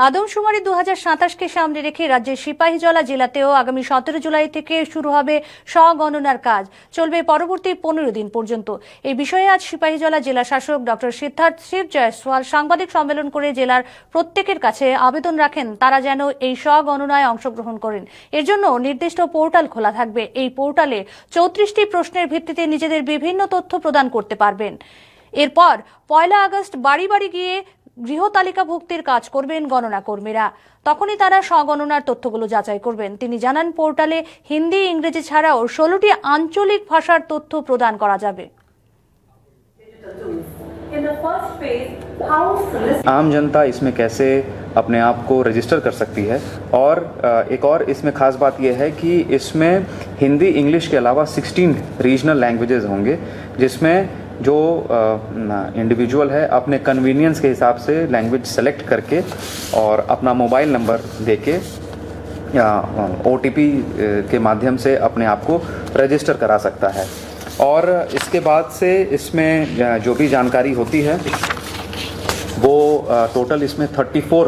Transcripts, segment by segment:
আদমশুমারি 2027কে সামনে রেখে রাজ্যের সিপাহীজলা জেলাতেও আগামী 17 জুলাই থেকে শুরু হবে স্বগণনার কাজ। চলবে পরবর্তী 15 দিন পর্যন্ত। এই বিষয়ে আজ সিপাহীজলা জেলা শাসক ডক্টর সিদ্ধার্থ শিব জয়সওয়াল সাংবাদিক সম্মেলন করে জেলার প্রত্যেকের কাছে আবেদন রাখেন তারা যেন এই স্বগণনায় অংশগ্রহণ করেন। এর জন্য নির্দিষ্ট পোর্টাল খোলা থাকবে। এই পোর্টালে 34টি প্রশ্নের ভিত্তিতে নিজেদের বিভিন্ন তথ্য প্রদান করতে পারবেন। এরপর 1 আগস্ট বাড়ি বাড়ি গিয়ে গৃহ তালিকাভুক্তির কাজ করবেন গণনা কর্মীরা। তখনই তারা স্বগণনার তথ্যগুলো যাচাই করবেন। তিনি জানান, পোর্টালে হিন্দি, ইংরেজি ছাড়াও 16টি আঞ্চলিক ভাষার তথ্য প্রদান করা যাবে। आम जनता इसमें कैसे अपने आप को रजिस्टर कर सकती है, और एक और इसमें ख़ास बात यह है कि इसमें हिंदी, इंग्लिश के अलावा 16 रीजनल लैंग्वेजेस होंगे, जिसमें जो इंडिविजुअल है अपने कन्वीनियंस के हिसाब से लैंग्वेज सेलेक्ट करके और अपना मोबाइल नंबर देके या OTP के माध्यम से अपने आप को रजिस्टर करा सकता है। और इसके बाद से इसमें जो भी जानकारी होती है वो टोटल इसमें 34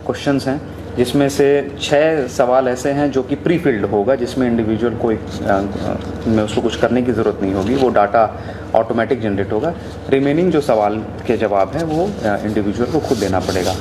क्वेश्चंस हैं, जिसमें से 6 सवाल ऐसे हैं जो कि प्री फिल्ड होगा, जिसमें इंडिविजुअल को में उसको कुछ करने की ज़रूरत नहीं होगी, वो डाटा ऑटोमेटिक जनरेट होगा। रिमेनिंग जो सवाल के जवाब हैं वो इंडिविजुअल को खुद देना पड़ेगा।